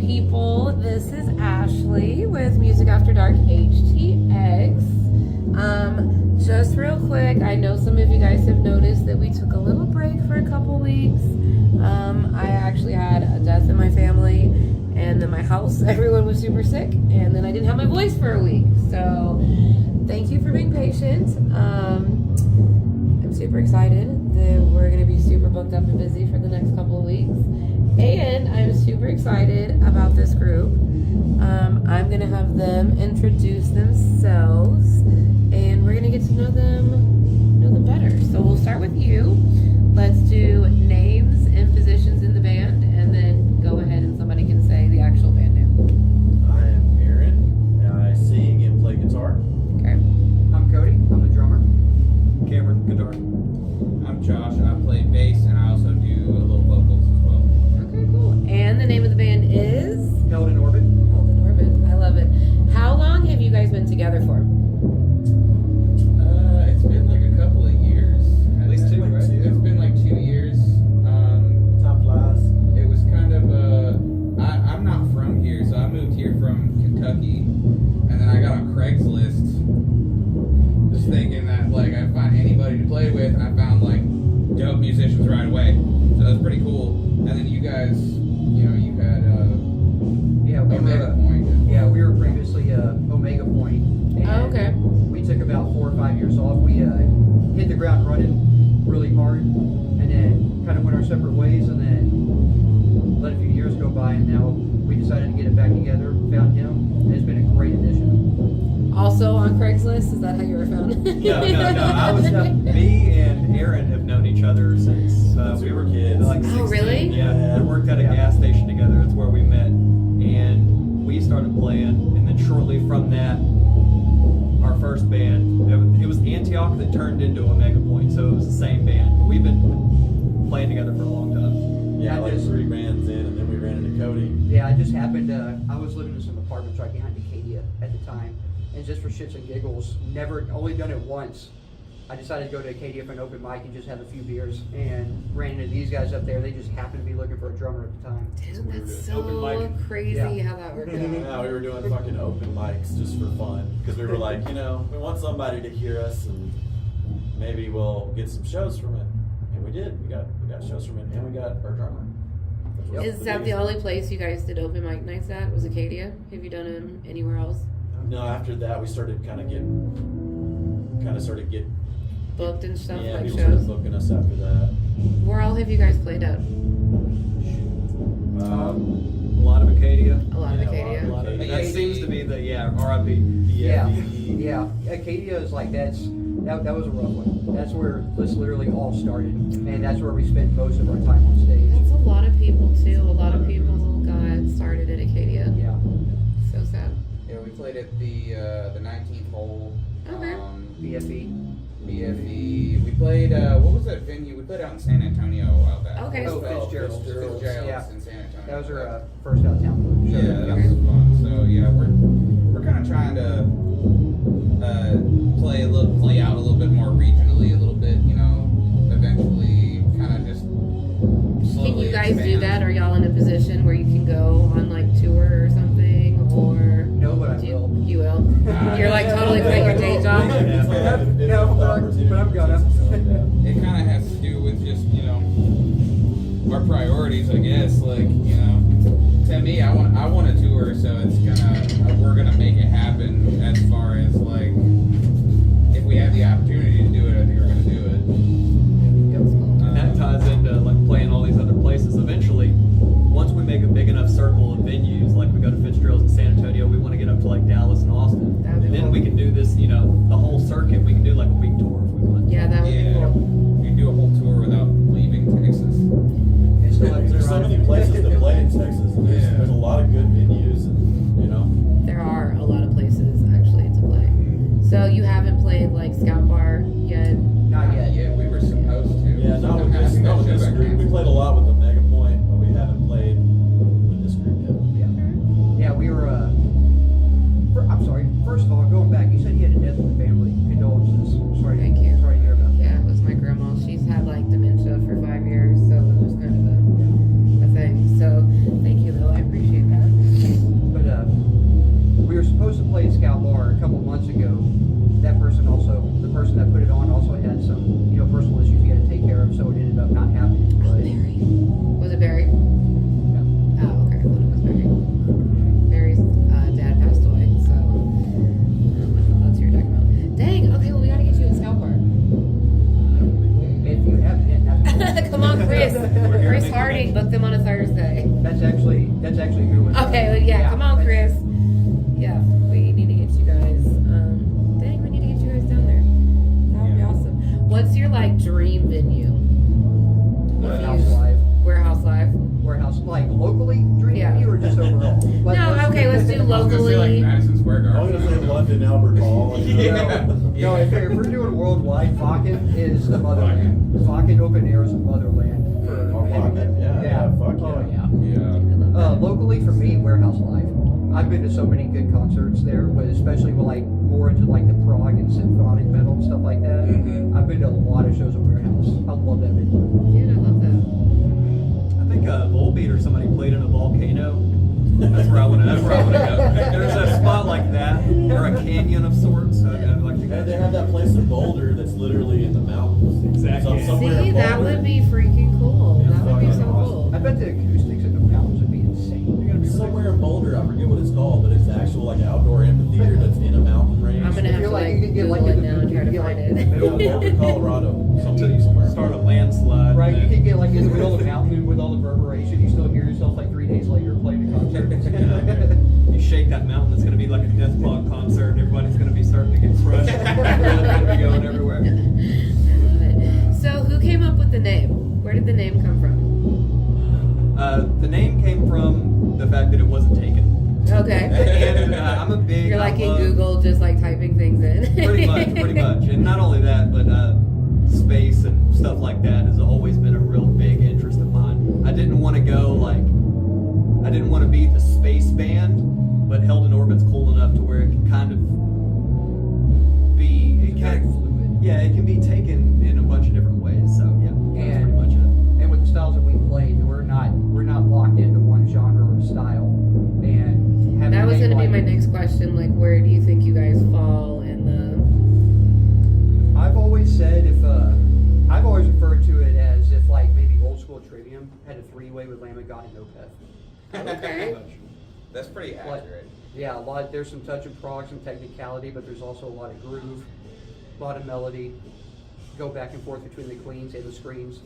people. This is Ashley with Music After Dark HTX. Just real quick, I know some of you guys have noticed that we took a little break for a couple weeks. I actually had a death in my family, and then my house, everyone was super sick, and then I didn't have my voice for a week. So thank you for being patient. I'm super excited that we're going to be super booked up and busy for the next couple of weeks. And I'm super excited about this group. I'm going to have them introduce themselves, and we're going to get to know them better. So we'll start with you. Let's do names and positions in the band, and then go ahead and somebody can say the actual band name. I am Aaron, and I sing and play guitar. Okay. I'm Cody. I'm the drummer. Cameron, guitar. I'm Josh, and I play bass, and I also do a little vocals as well. Okay, cool. And the name of the band is? Held in Orbit. Held in Orbit. I love it. How long have you guys been together for? It's been like a couple of years. At least two, right? It's been like 2 years. Time flies. It was kind of I'm not from here, so I moved here from Kentucky, and then I got on Craigslist, just thinking that like I'd find anybody to play with, and I found like dope musicians right away. So that's pretty cool. And then you guys, you had Omega Point. We were previously Omega Point. And Oh, okay. we took about 4 or 5 years off. We hit the ground running really hard, and then kind of went our separate ways, and then let a few years go by, and now we decided to get it back together. Found him, and it's been a great addition. Also on Craigslist? Is that how you were found? No. Me and Aaron have known each other since we were kids. like Oh, 16. really? Yeah. We worked at a Yeah. gas station together. That's where we met. And we started playing. And then shortly from that, our first band, it was Antioch that turned into Omega Point. So it was the same band. But we've been playing together for a long time. Yeah, I like just- 3 bands in, and then we ran into Cody. Yeah, it just happened. I was living in some apartments right behind Acadia at the time, and just for shits and giggles, only done it once. I decided to go to Acadia for an open mic and just have a few beers, and ran into these guys up there. They just happened to be looking for a drummer at the time. Dude, that's Open so mic. crazy Yeah. how that worked out. Yeah, we were doing fucking open mics just for fun, because we were like, we want somebody to hear us, and maybe we'll get some shows from it. And we did. We got shows from it, and we got our drummer. which was Is that the only place you guys did open mic nights at? Was Acadia? Have you done them anywhere else? No, after that we started kind of get Booked and stuff, yeah, like people shows? started booking us after that. Where all have you guys played at? A lot of Acadia. A lot of Yeah, Acadia. a lot of That Acadia. seems to be the RIP. Yeah. Acadia is like that was a rough one. That's where this literally all started, and that's where we spent most of our time on stage. That's a lot of people too. A lot of people got started at Acadia. Yeah. So sad. Yeah, we played at the 19th hole. Okay. BFE. BFE. We played, what was that venue? We played out in San Antonio a while back. Okay. Oh, Fitzgerald's. Fitzgerald's Yeah. in San Antonio. That was our first out of town show. Yeah, that was fun. So yeah, we're kind of trying to play out a little bit more regionally, a little bit, eventually kind of just slowly Can you guys do expand. that? Are y'all in a position where you can go on like tour or something? Or No, but I do will. you will? You're like totally quit your day job? No, but I'm gonna. It kind of has to do with just, our priorities, I guess. Like, to me, I want a tour, so we're gonna make it happen. As far as like, if we have the opportunity to do it, I think we're gonna do it. And that ties into like playing all these other places. Eventually, once we make a big enough circle of venues, like we go to Fitzgerald's in San Antonio, we want to get up to like Dallas and Austin, That'd be and then cool. we can do this, the whole circuit. We can do like a week tour if we want. Yeah, that would be Yeah, cool. we can do a whole tour without leaving Texas. It's still There's so many places to play in Texas. There's a lot of We're here to Chris make Harding booked them on a Thursday. That's actually who was. Okay, well, yeah, come on, that's- Chris. Yeah, we need to get you guys. Dang, we need to get you guys down there. That would be awesome. What's your like dream venue? Warehouse Live. Warehouse Live. Warehouse, like locally dream Yeah. venue or just overall? No, okay, let's do I was gonna say like locally. Madison Square I Garden. was gonna say London, Albert Hall. Yeah. No, if we're doing worldwide, Vakken is the motherland. Vakken open air is the motherland. For Oh, Vakken, yeah, fuck Oh yeah. Yeah. Locally for me, Warehouse Live. I've been to so many good concerts there, especially with like more into like the prog and symphonic metal and stuff like that. Mhm. I've been to a lot of shows at Warehouse. I love that venue. Dude, I love that. I think Volbeat or somebody played in a volcano. That's where I want to go. There's a spot like that, or a canyon of sorts. I'd like to go. They have that place in Boulder that's literally in the mountains. Exactly. So somewhere See, in that Boulder. would be freaking cool. Yeah, That would be fucking so awesome. cool. I bet the acoustics in the mountains would be insane. Somewhere in Boulder, I forget what it's called, but it's actual like outdoor amphitheater that's in a mountain range. I'm gonna have to feel like like you could get, like, Google it in the- now and you try could to get, find like, in the it. middle Yeah, Boulder, Colorado. To Somewhere. start a landslide. Right, you and could get like in the middle of the mountain with all the reverberation. You still hear yourself like 3 days later playing a concert. then you shake that mountain. It's going to be like a Death Clock concert. Everybody's going to be starting to get crushed. Everyone's going to be going everywhere. I love it. So, who came up with the name? Where did the name come from? The name came from the fact that it wasn't taken. Okay. And I'm a big. You're like I in love- Google, just like typing things in. Pretty much. And not only that, but space and stuff like that has always been a real big interest of mine. I didn't want to go like, I didn't want to be the space band, but held in orbit's cool enough to where it can kind of be, it kind of, fluid. yeah, it can be taken in a bunch of different ways. So yeah, that's And- pretty much it. And with the styles that we played, we're not locked into one genre or style. And having That was a name going to be like- my next question. Like, where do you think you guys fall in I've always said I've always referred to it as if like maybe old school Trivium had a 3-way with Lamb of God and Opeth. Okay. That's pretty accurate. Yeah, there's some touch of prog, some technicality, but there's also a lot of groove, a lot of melody. Go back and forth between the cleans and the screams.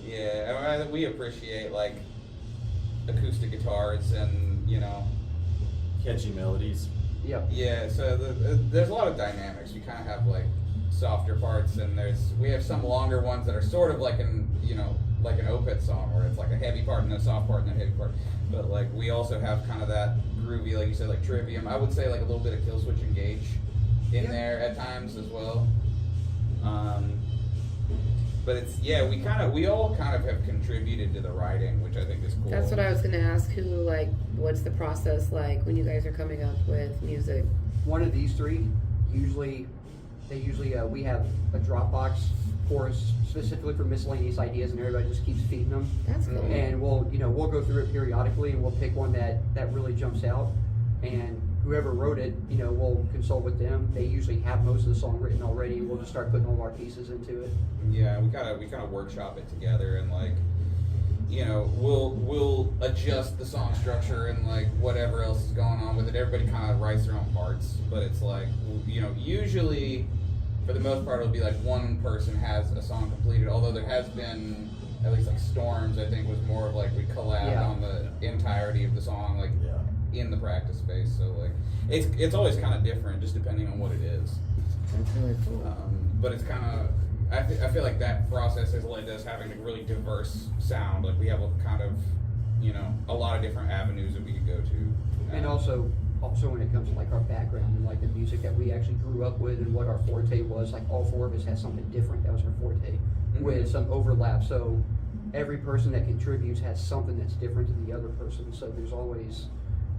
Yeah, we appreciate like acoustic guitars and Catchy melodies. Yep. yeah. So there's a lot of dynamics. We kind of have like softer parts, and we have some longer ones that are sort of like like an Opeth song where it's like a heavy part and a soft part and a heavy part. But like we also have kind of that groovy, like you said, like Trivium. I would say like a little bit of Killswitch Engage in there at times as well. But it's we all kind of have contributed to the writing, which I think is cool. That's what I was going to ask. What's the process like when you guys are coming up with music? One of these three, we have a Dropbox course specifically for miscellaneous ideas, and everybody just keeps feeding them. That's cool. And we'll go through it periodically, and we'll pick one that really jumps out. And whoever wrote it, we'll consult with them. They usually have most of the song written already. We'll just start putting all of our pieces into it. Yeah, we kind of workshop it together, and like, we'll adjust the song structure and like whatever else is going on with it. Everybody kind of writes their own parts, but it's like, usually for the most part it'll be like one person has a song completed. Although there has been at least like Storms, I think was more of like we collabed Yeah. on the entirety of the song, like Yeah. in the practice space. So like, it's always kind of different just depending on what it is. That's really cool. But it's kind of, I feel like that process has led to us having a really diverse sound. Like we have a kind of, a lot of different avenues that we could go to. And also when it comes to like our background and like the music that we actually grew up with and what our forte was, like all four of us had something different that was our forte with some overlap. So every person that contributes has something that's different to the other person. So there's always,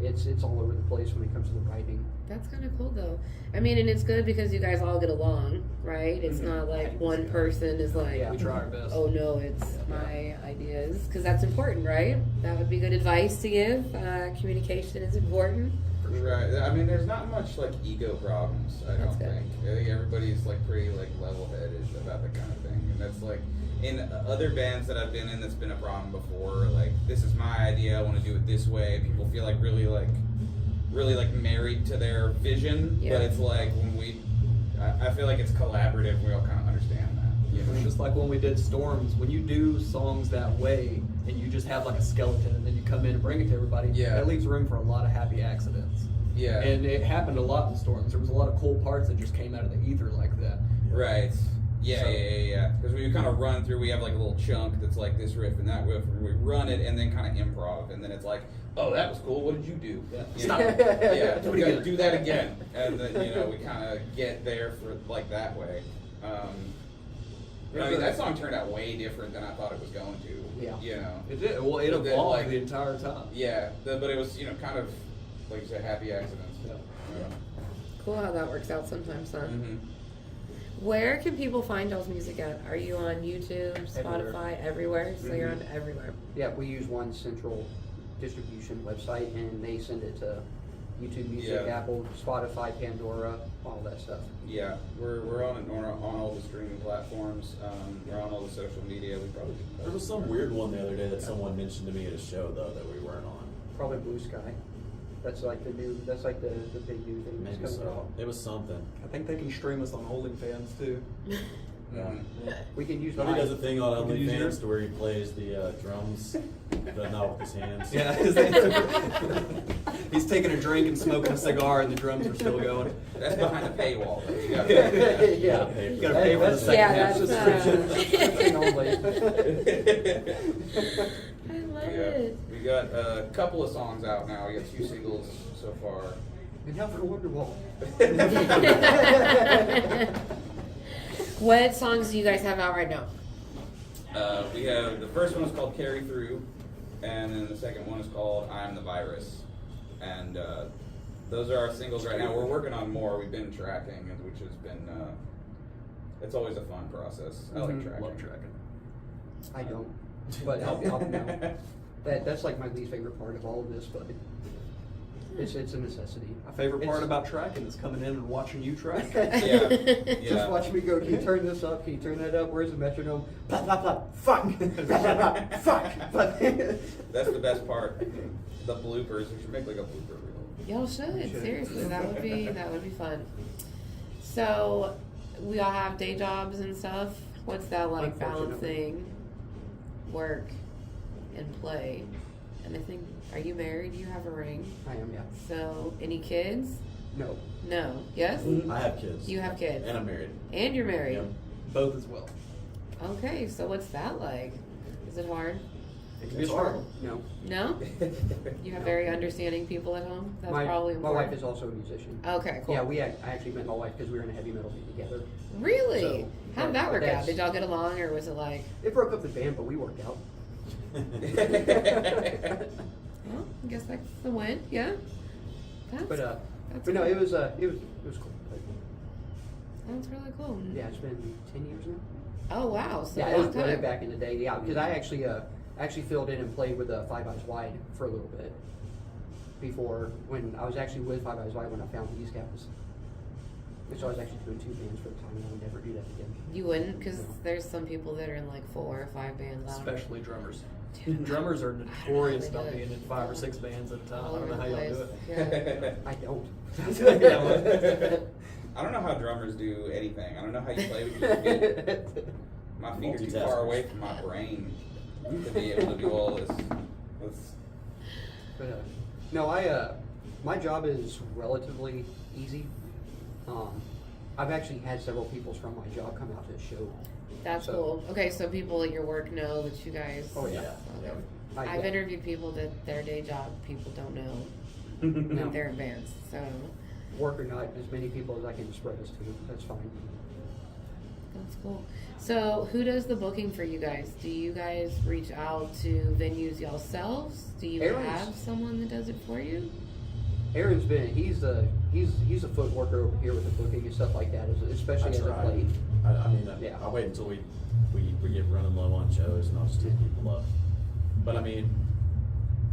it's all over the place when it comes to the writing. That's kind of cool, though. I mean, and it's good because you guys all get along, right? It's not like one person is like, Yeah. We try our best. oh no, it's my ideas, because that's important, right? That would be good advice to give. Communication is important. Right. I mean, there's not much like ego problems. I That's don't good. think. I think everybody's like pretty like level-headed about that kind of thing, and that's like in other bands that I've been in, that's been a problem before. Like, this is my idea. I want to do it this way. People feel like really married to their vision, Yeah. but it's like when I feel like it's collaborative. We all kind of understand that. It's just like when we did Storms, when you do songs that way and you just have like a skeleton and then you come in and bring it to everybody, Yeah. that leaves room for a lot of happy accidents. Yeah. And it happened a lot in Storms. There was a lot of cool parts that just came out of the ether like that. Right. Yeah, So- yeah. Because we kind of run through, we have like a little chunk that's like this riff and that riff, and we run it and then kind of improv, and then it's like, oh, that was cool. What did you do? Yeah. You Stop. know? Yeah, Do it we gotta again. do that again, and then we kind of get there for like that way. I mean, that song turned out way different than I thought it was going to. Yeah. You know. It did. Well, it But then, evolved like- the entire time. Yeah, but it was kind of like you said, happy accidents. Yeah. Cool how that works out sometimes, huh? Mm-hmm. Where can people find y'all's music at? Are you on YouTube, Spotify, everywhere? So you're on everywhere. Yeah, we use one central distribution website, and they send it to YouTube Music, Yeah. Apple, Spotify, Pandora, all that stuff. Yeah, we're on all the streaming platforms. We're on all the social media. We probably There was some weird one the other day that someone mentioned to me at a show though that we weren't on. Probably Blue Sky. That's like the big new thing that's Maybe coming so. out. It was something. I think they can stream us on OnlyFans too. Mhm. We can use But he does a thing on You can use OnlyFans yours? to where he plays the drums, but not with his hands. Yeah, he's taking a drink and smoking a cigar, and the drums are still going. That's behind the paywall. Though. You gotta Yeah. Pay You for gotta that. pay for the second Yeah, half that's, subscription. only. I love Yeah. it. We got a couple of songs out now. We got 2 singles so far. And now for Wonderwall. What songs do you guys have out right now? We have the first one is called Carry Through, and then the second one is called I'm the Virus. And those are our singles right now. We're working on more. We've been tracking, which has been it's always a fun process. I like Mhm. tracking. Love tracking. I don't. But I'll know. That's like my least favorite part of all of this, but it's a necessity. My favorite part It's- about tracking is coming in and watching you track. Yeah. Just watch me go. Can you turn this up? Can you turn that up? Where's the metronome? Blah blah blah. Fuck. Blah blah blah. Fuck. That's the best part. The bloopers. We should make like a blooper reel. Y'all should. Should. Seriously, that would be fun. So we all have day jobs and stuff. What's that like Unfortunately. balancing work and play? And I think, are you married? You have a ring. I am, yeah. So any kids? No. No. Yes? I have kids. You have kids. And I'm married. And you're married. Yep. Both as well. Okay, so what's that like? Is it hard? It can be a It's hard. struggle. No. No? You have very understanding people at home? That's my, probably my important. wife is also a musician. Okay, cool. Yeah, I actually met my wife because we were in a heavy metal band together. Really? So, How did that work out? that's- Did y'all get along, or was it like, It broke up the band, but we worked out. well, I guess that's the win, yeah? That's, But that's but no, cool. it was cool. But, That's really cool. yeah, it's been 10 years now. Oh, wow. So Yeah, a it long was way time. back in the day. Yeah, because I actually filled in and played with Five Eyes Wide for a little bit before when I was actually with Five Eyes Wide when I found these guys. Which I was actually doing 2 bands for the time, and I would never do that again. You wouldn't? Because there's some people that are in like 4 or 5 bands. I don't know. Especially drummers. Dude, Drummers are notorious I don't know how about they do being it. in 5 or 6 bands at a time. All I don't know over how the y'all do place. it. Yeah. I don't. I don't know how drummers do anything. I don't know how you play with your feet. My feet are too Multitaskers. far away from my brain to be able to do all this. But no, my job is relatively easy. I've actually had several people from my job come out to the show. That's So- cool. Okay, so people at your work know that you guys. Oh, yeah. Okay. I- I've interviewed people that their day job people don't know No. that they're in bands. So Work or not, as many people as I can spread us to. That's fine. that's cool. So who does the booking for you guys? Do you guys reach out to venues yourselves? Do you Aaron's- have someone that does it for you? Aaron's he's a foot worker over here with the booking and stuff like that, especially as of try. late. I mean, Yeah. I'll wait until we get running low on shows and I'll just hit people up. But I mean,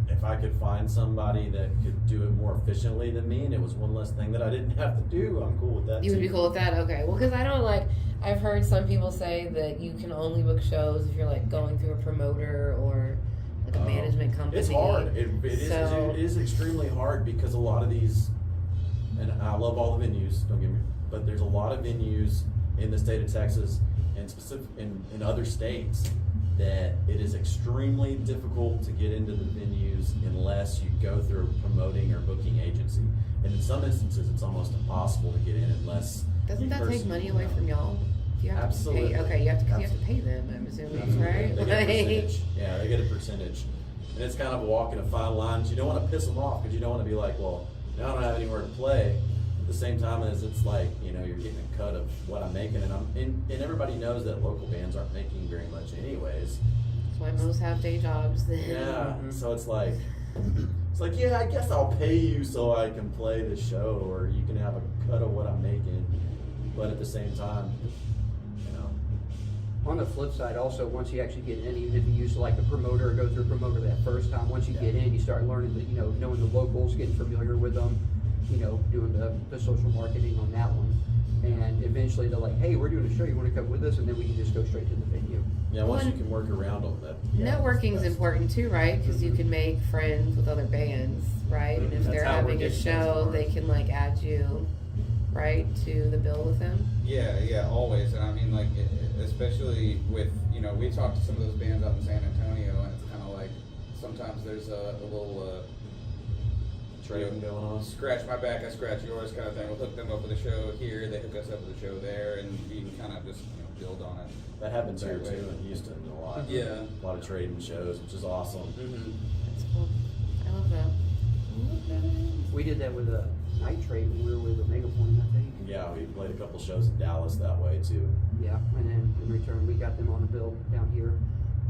if I could find somebody that could do it more efficiently than me and it was one less thing that I didn't have to do, I'm cool with that You would too. be cool with that? Okay. Well, because I don't like, I've heard some people say that you can only book shows if you're like going through a promoter or like a management company. It's hard. It So- is extremely hard because a lot of these, and I love all the venues, don't get me, but there's a lot of venues in the state of Texas, and specific in other states, that it is extremely difficult to get into the venues unless you go through a promoting or booking agency. And in some instances, it's almost impossible to get in unless Doesn't you that take personally money away know. from y'all? You have Absolutely. to pay. Okay, you have to pay them. I'm assuming, right? They get a Like- percentage. Yeah, they get a percentage. And it's kind of a walking a fine line. You don't want to piss them off because you don't want to be like, well, now I don't have anywhere to play. At the same time as it's like, you know, you're getting a cut of what I'm making, and everybody knows that local bands aren't making very much anyways. That's why most have day jobs then. Yeah, so it's like, yeah, I guess I'll pay you so I can play the show, or you can have a cut of what I'm making. But at the same time, you know. On the flip side, also, once you actually get in, even if you use like a promoter or go through a promoter that first time, once you get in, you start learning the, you know, knowing the locals, getting familiar with them, you know, doing the social marketing on that one. And eventually they're like, hey, we're doing a show, you want to come with us? And then we can just go straight to the venue. Yeah, once you Well, can work around them, that. Yeah, Networking's that's- important too, right? Because you can make friends with other bands, right? And if That's they're how we're having a getting show, things they can like add you, right, to the bill with them. Yeah, always. And I mean, like, especially with, you know, we talked to some of those bands out in San Antonio, and it's kind of like, sometimes there's a little, Trading going on. scratch my back, I scratch yours kind of thing. We'll hook them up with a show here, they hook us up with a show there, and you can kind of just, you know, build on it. That happens here That too way. in Houston a lot. Yeah. A lot of trading shows, which is awesome. Mm-hmm. That's cool. I love that. I love that. We did that with a night trade when we were with Omega Point, I think. Yeah, we played a couple shows in Dallas that way too. Yeah, and then in return, we got them on the bill down here.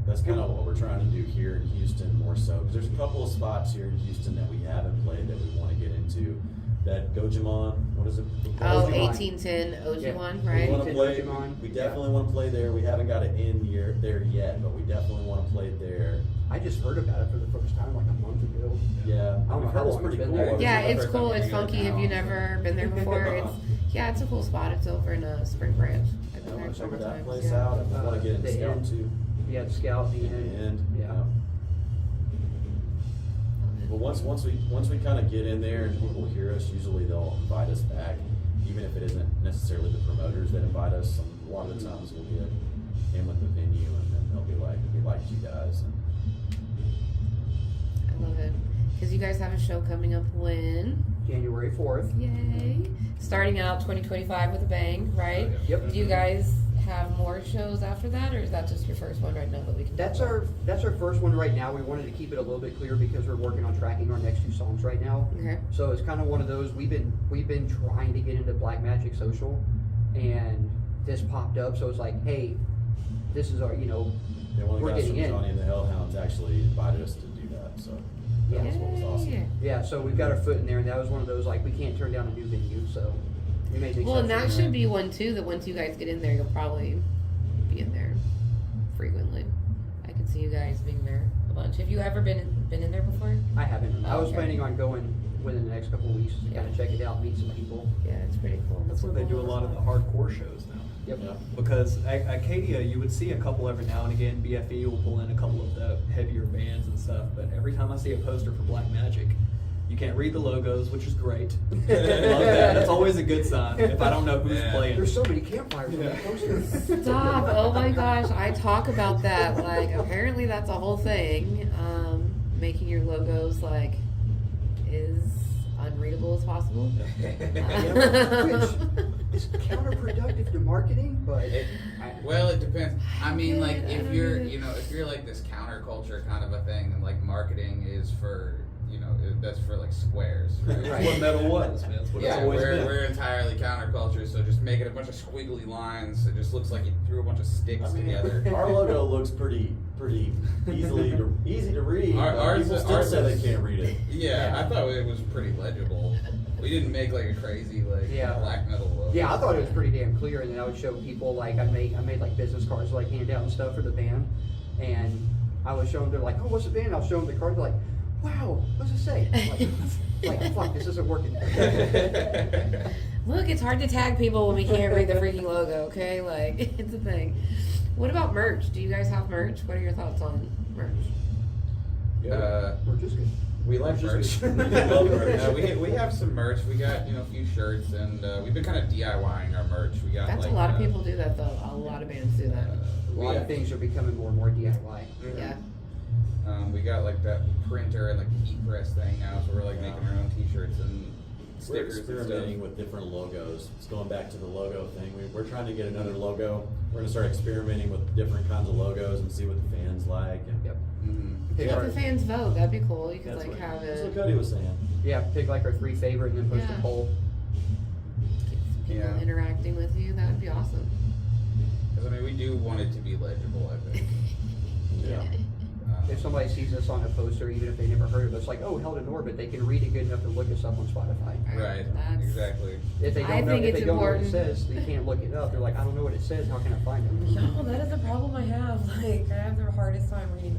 That's kind of what we're trying to do here in Houston more so, because there's a couple of spots here in Houston that we haven't played that we want to get into. That Gojimon, what is it? Oh, Ojimon. 1810 Ojimon, Yeah. right? We want to play. Gojimon. We definitely want to play there. We haven't got it in here there yet, but we definitely want to play there. I just heard about it for the first time like a month ago. Yeah, I don't know we've how heard it's long pretty it's been cool. there. Yeah, This is it's the cool. first It's time funky. I'm Have getting you it now. never been there before? It's a cool spot. It's over in Spring Branch. I've I been there want to check several that times. place yeah. out. And we want to get in The Scout end. too. Yeah, the Scout, the In the end. end. Yeah. But once we kind of get in there and people hear us, usually they'll invite us back, even if it isn't necessarily the promoters that invite us. A lot of the times we'll get in with the venue, and then they'll be like, "We liked you guys." And I love it. Because you guys have a show coming up when? January 4th. Yay. Starting out 2025 with a bang, right? Yep. Do you guys have more shows after that, or is that just your first one right now that we can That's talk our first one right now. We wanted to keep it a little bit clear because we're working on tracking our next 2 songs right now. about? Okay. So it's kind of one of those, we've been trying to get into Black Magic Social, and this popped up, so it's like, hey, this is our, you know, then one of the We're guys from getting in. Johnny and the Hellhounds actually invited us to do that, so that was what was awesome. Yay. yeah, so we've got our foot in there, and that was one of those, like, we can't turn down a new venue, so we made the Well, and that exception. should be one too, that once you guys get in there, you'll probably be in there frequently. I can see you guys being there a bunch. Have you ever been in there before? I haven't. I was Okay. planning on going within the next couple of weeks to kind of check it out, meet some people. Yeah, it's pretty cool. That's where they do a lot of the hardcore shows now. Yep. Yeah. Because at Acadia, you would see a couple every now and again. BFE will pull in a couple of the heavier bands and stuff. But every time I see a poster for Black Magic, you can't read the logos, which is great. Love that. That's always a good sign. If I don't know who's Yeah. playing. There's so many campfires on that poster. Stop! Oh my gosh, I talk about that. Like, apparently that's a whole thing. Making your logos like is unreadable as possible. Which is counterproductive to marketing, but Well, it depends. I mean, like, I if don't you're, get it. you know, if you're like this counterculture kind of a thing, and like marketing is for, you know, that's for like squares, right? That's what metal was, man. That's what it's Yeah, always been. we're entirely counterculture, so just making a bunch of squiggly lines, it just looks like you threw a bunch of sticks I mean, together. our logo looks pretty easy to read. Our- but ours- people still ours say is- they can't read it. Yeah, I thought it was pretty legible. We didn't make like a crazy like Yeah. black metal logo. yeah, I thought it was pretty damn clear. And then I would show people, like, I made like business cards to, like, hand out and stuff for the band, and I would show them. They're like, "Oh, what's the band?" I'll show them the card. They're like, "Wow, what's it say?" Like, fuck, this isn't working. Look, it's hard to tag people when we can't read the freaking logo. Okay, like it's a thing. What about merch? Do you guys have merch? What are your thoughts on merch? Uh, We're just good. We like merch. We have some merch. We got a few shirts, and we've been kind of DIYing our merch. We got That's like, a lot of people do that though. A lot of bands do that. A lot of things are becoming more and more DIY. Mhm. Yeah. We got like that printer and like the heat press thing now, so we're like making our own T-shirts and We're stickers and experimenting stuff. with different logos. It's going back to the logo thing. We're trying to get another logo. We're gonna start experimenting with different kinds of logos and see what the fans like. And Yep. Mm-hmm. Pick If our, the fans vote, that'd be cool. You could that's like what, have that's what it. Cody was saying. yeah, pick like our 3 favorite and then post Yeah. a poll. Get some people Yeah. interacting with you. That would be awesome. Because I mean, we do want it to be legible. I think. Yeah. If somebody sees us on a poster, even if they never heard of us, like, oh, Held in Orbit, they can read it good enough to look us up on Spotify. Right. That's- Exactly. If they I don't know, think if it's they don't know what it important. says, they can't look it up. They're like, I don't know what it says. How can I find it? No, that is a problem I have. Like, I have the hardest time reading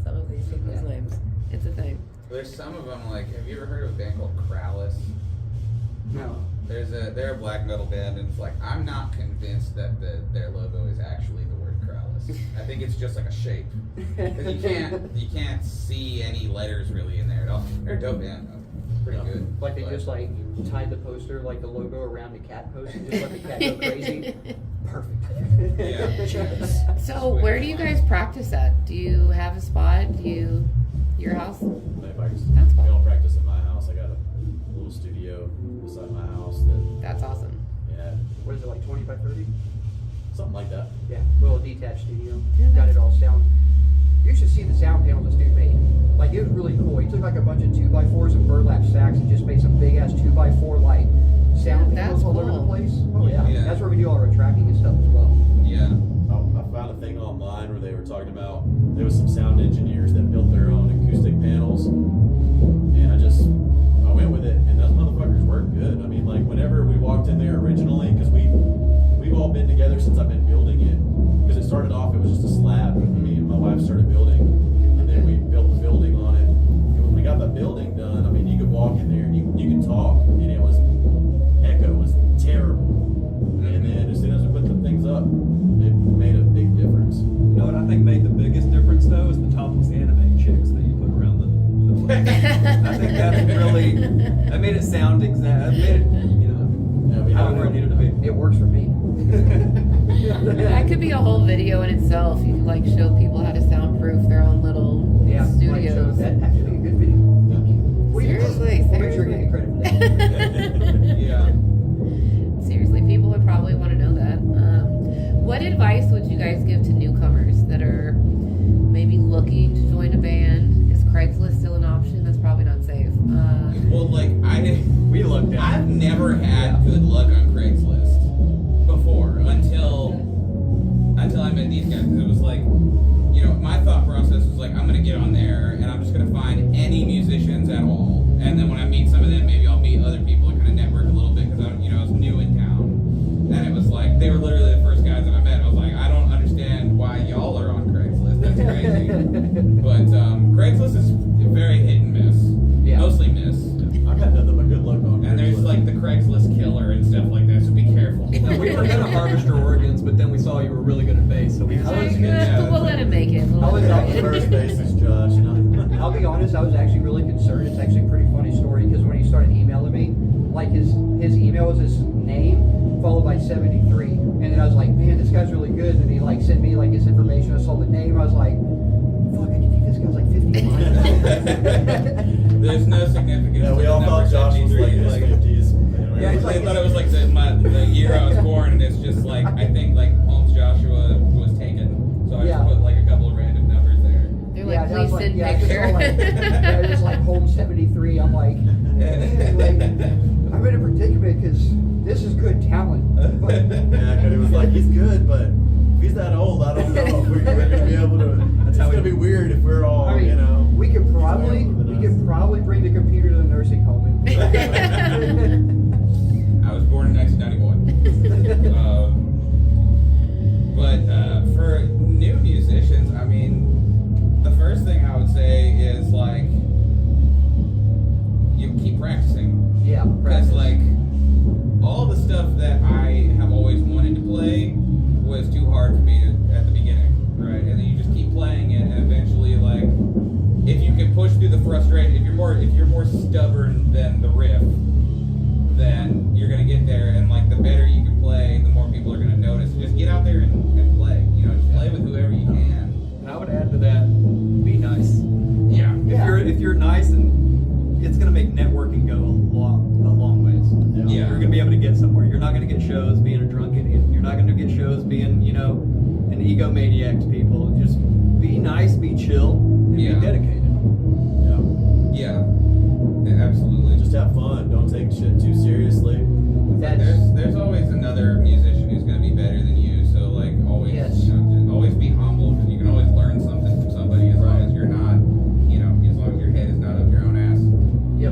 some of these people's Yeah. names. It's a thing. There's some of them like. Have you ever heard of a band called Krallis? No. They're a black metal band, and it's like I'm not convinced that their logo is actually the word Krallis. I think it's just like a shape. 'Cause you can't see any letters really in there at all. They're a dope band though. Pretty Yeah. good. Like they But- just like tied the poster, like the logo around the cat post and just let the cat go crazy. Perfect. Yeah. So, where do you guys practice at? Do you have a spot? Do you, your house? We That's cool. don't practice at my house. I got a little studio beside my house that, That's awesome. yeah, What is it, like 20 by 30? something like that. Yeah, little detached studio. Yeah, Got that's- it all sound. You should see the sound panel this dude made. Like, it was really cool. He took like a bunch of 2x4s and burlap sacks and just made some big ass 2x4 like sound Yeah, panels that's all over the cool. place. Oh yeah. Yeah. That's where we do all our tracking and stuff as well. Yeah. I found a thing online where they were talking about there was some sound engineers that built their own acoustic panels, and I went with it, and those motherfuckers work good. I mean, like whenever we walked in there originally, because we've all been together since I've been building it. Because it started off, it was just a slab. Me and my wife started building, and then we built the building on it. And when we got the building done, I mean, you could walk in there and you could talk, and it was echo was terrible. And then as soon as we put the things up, it made a big difference. You know what I think made the biggest difference though is the topless anime chicks that you put around the place. I think that made it sound exact. It made it, Yeah, we how had where it needed to be. It works for me. That could be a whole video in itself. You could like show people how to soundproof their own little Yeah. studios. Like, so that could be a good video. What do you think? Seriously, We'll make sure you get credit for that. Yeah. Seriously, people would probably want to know that. What advice would you guys give to newcomers that are maybe looking to join a band? Is Craigslist still an option? That's probably not safe. Well, like We looked at I've never had good luck on Craigslist before until I met these guys. It was like, my thought process was like, I'm gonna get on there and I'm just gonna find any musicians at all, and then when I meet some of them, maybe I'll meet other people and kind of network a little bit because I was new in town, and it was like they were literally the first guys that I met. I was like, I don't understand why y'all are on Craigslist. That's crazy. But Craigslist is very hit and miss, Yeah. mostly miss. I've had nothing but good luck on And there's Craigslist. like the Craigslist killer and stuff like that, so be careful. Now, we were gonna harvest your organs, but then we saw you were really good at bass, so we It's was like, good. we'll let him make it. We'll I let was him out make the it. First basis, Josh. I'll be honest, I was actually really concerned. It's actually a pretty funny story because when he started emailing me, like his email was his name followed by 73, and then I was like, man, this guy's really good. And he like sent me like his information. I saw the name. I was like, fuck, I can think this guy's like 55. There's no significance. Yeah, to we the all number thought Josh was 73. like in his 50s. Yeah, he's They like- thought it was like the year I was born, and it's just like I think like Holmes Joshua was taken, so I Yeah. just put like a couple of random numbers there. They're Yeah, like, that was please send I just picture. saw, like, yeah, it was like home 73. I'm like, man, like, I'm in a predicament because this is good talent. But Yeah, because it was like, he's good, but if he's that old, I don't know if we're going to be able to. It's how going to we- be weird if we're all, I mean, we could probably bring the computer to the nursing home. I was born in 1991. But for new musicians, I mean, the first thing I would say is like, you keep practicing. Yeah, Because practice. like all the stuff that I have always wanted to play was too hard for me at the beginning, right? And then you just keep playing it, and eventually, like, if you can push through the frustration more stubborn than the riff, then you're gonna get there, and like the better you can play, the more people are gonna notice. Just get out there and play. You know, just play with whoever you can. And I would add to that, be nice. Yeah. If you're nice, and it's gonna make networking go a long ways. Yeah. You're gonna be able to get somewhere. You're not gonna get shows being a drunk idiot. You're not gonna get shows being, you know, an egomaniac to people. Just be nice, be chill, and Yeah. be dedicated. Yeah. Yeah, absolutely. Just have fun. Don't take shit too seriously. There's always another musician who's going to be better than you. So like always, Yes. you know, just always be humble, because you can always learn something from somebody as long as you're not, you know, as long as your head is not up your own ass. Yep.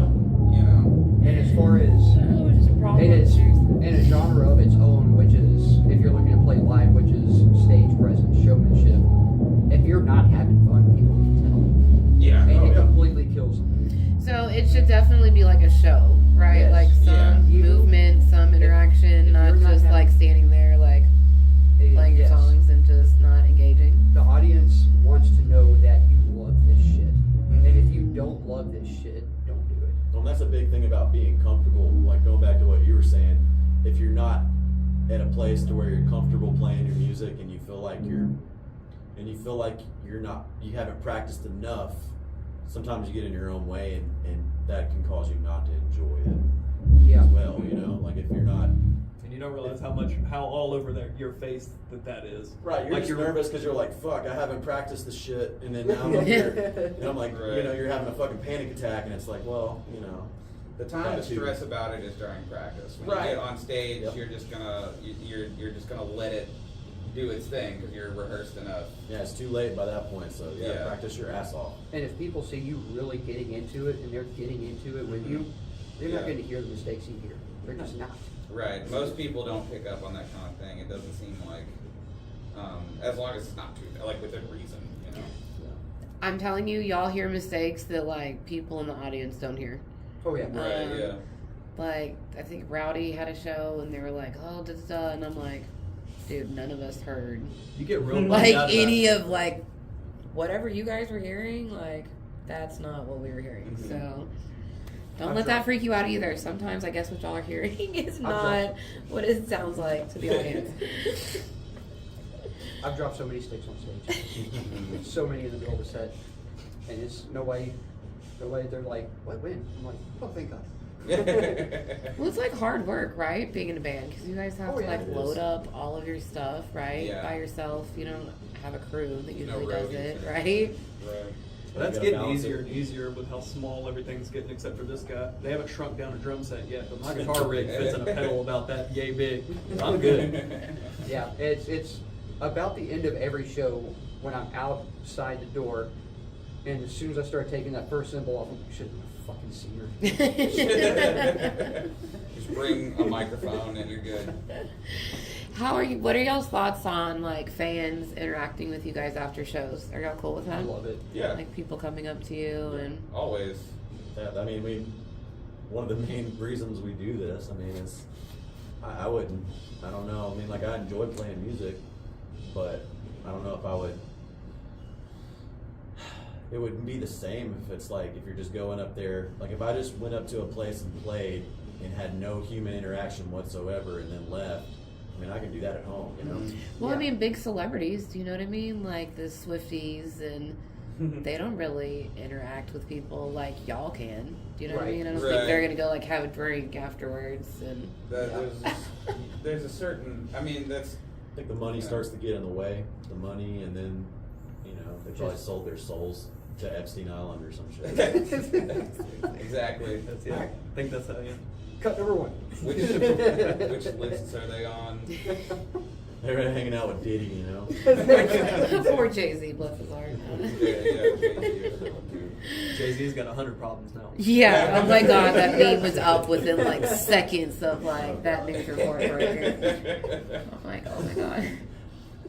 You know. And as far as Oh, which is a problem. it is in a genre of its own, which is if you're looking to play live, which is stage presence, showmanship. If you're not having fun, people can tell, Yeah. and Oh, it yeah. completely kills them. So it should definitely be like a show, right? Yes. Like some Yeah. movement, some interaction, if not you're not just like having- standing there like playing your Yes. songs and just not engaging. The audience wants to know that you love this shit, Mhm. and if you don't love this shit, don't do it. Well, and that's a big thing about being comfortable. Like going back to what you were saying, if you're not at a place to where you're comfortable playing your music and you feel like you're not, you haven't practiced enough, sometimes you get in your own way, and that can cause you not to enjoy it Yeah. as well. You know, like if you're not And you don't realize how all over your face that is. right, you're Like just you're- nervous because you're like, fuck, I haven't practiced this shit, and then now I'm up here, and I'm like, Right. you know, you're having a fucking panic attack, and it's like, well, you know. The time to Attitude. stress about it is during practice. When Right. you get on stage, Yep. you're just gonna let it do its thing because you're rehearsed enough. Yeah, it's too late by that point, so Yeah. practice your ass off. And if people see you really getting into it, and they're getting into it with you, they're not Yeah. going to hear the mistakes you hear. They're just not. Right. Most people don't pick up on that kind of thing. It doesn't seem like, as long as it's not too like within reason, you know. I'm telling you, y'all hear mistakes that like people in the audience don't hear. Oh yeah. Right. Yeah. Like I think Rowdy had a show and they were like, oh, da, da, da, and I'm like, dude, none of us heard You get real bummed like out of any that. of like whatever you guys were hearing. Like that's not what we were hearing. Mhm. So don't I've let that dropped- freak you out either. Sometimes I guess what y'all are hearing is not what it sounds like to the audience. I've dropped so many sticks on stage. So many in the middle of the set. And it's nobody, they're like, what, when? I'm like, oh, thank God. Well, it's like hard work, right? Being in a band because you guys have Oh, to yeah, like it is. load up all of your stuff, right? Yeah. By yourself. You don't have a crew that No usually does roadies it, or- right? Right. That's You gotta getting balance easier it. and easier with how small everything's getting, except for this guy. They haven't shrunk down a drum set yet, but my guitar rig fits in a pedal about that yay big. I'm good. Yeah, it's about the end of every show when I'm outside the door, and as soon as I start taking that first cymbal off, I'm like, shouldn't have fucking seen her. Just bring a microphone and you're good. How are you? What are y'all's thoughts on like fans interacting with you guys after shows? Are y'all cool with I that? love it. Yeah. Like people coming up to you and Always. Yeah, I mean, one of the main reasons we do this, I mean, is I don't know. I mean, like I enjoy playing music, but I don't know if I would. It wouldn't be the same if it's like if you're just going up there. Like if I just went up to a place and played and had no human interaction whatsoever and then left. I mean, I can do that at home, you know. well, I Yeah. mean, big celebrities. Do you know what I mean? Like the Swifties, and they don't really interact with people like y'all can. Do you know what I Right. mean? I don't Right. think they're gonna go like have a drink afterwards and. There's a certain. I mean, that's. I think the money starts to get in the way. The money, and then, you know, they probably Just- sold their souls to Epstein Island or some shit. Exactly. That's it. I think that's how, yeah. Cut number one. Which lists are they on? They were hanging out with Diddy, you know. Poor Jay-Z, bless his heart. Jay-Z's got 100 problems now. Yeah, oh my god, that meme was up within like seconds of like that news report broker. I'm like, oh my god.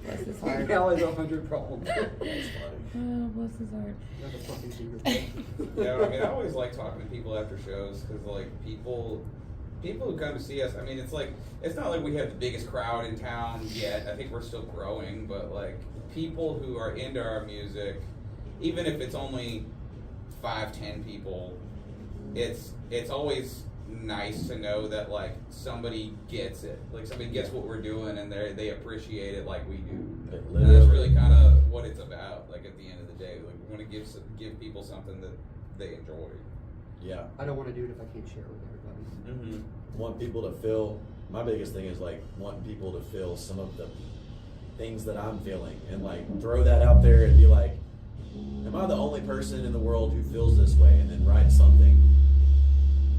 Bless his heart. Now has 100 problems. That's funny. Oh, bless his heart. That's a fucking secret. Yeah, I mean, I always like talking to people after shows because, like, people who come to see us. I mean, it's not like we have the biggest crowd in town yet. I think we're still growing, but like people who are into our music, even if it's only 5-10 people, it's always nice to know that like somebody gets it, like somebody gets what we're doing and they appreciate it like we do. And that's really kind of what it's about. Like at the end of the day, like we want to give people something that they enjoy. Yeah. I don't want to do it if I can't share it with everybody. Want people to feel. My biggest thing is like wanting people to feel some of the things that I'm feeling, and like throw that out there and be like, am I the only person in the world who feels this way? And then write something,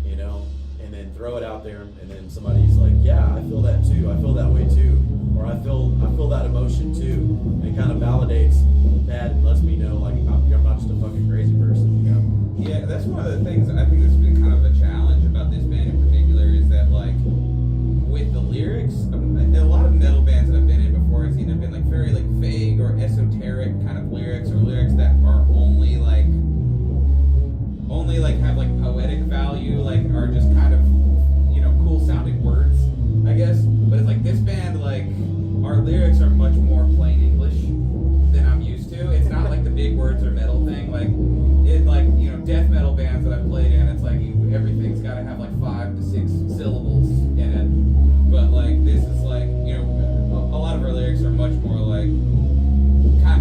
you know, and then throw it out there, and then somebody's like, yeah, I feel that too. I feel that way too, or I feel that emotion too. And it kind of validates that and lets me know like I'm not just a fucking crazy person. You know? Yeah, that's one of the things I think that's been kind of a challenge about this band in particular is that like with the lyrics, a lot of metal bands that I've been in before, it's either been like very like vague or esoteric kind of lyrics, or lyrics that are only like have like poetic value, like are just kind of, you know, cool sounding words, I guess. But it's like this band, like our lyrics are much more plain English than I'm used to. It's not like the big words or metal thing. Like it, like, you know, death metal bands that I've played in, it's like everything's got to have like 5 to 6 syllables in it. But like this is like, you know, a lot of our lyrics are much more like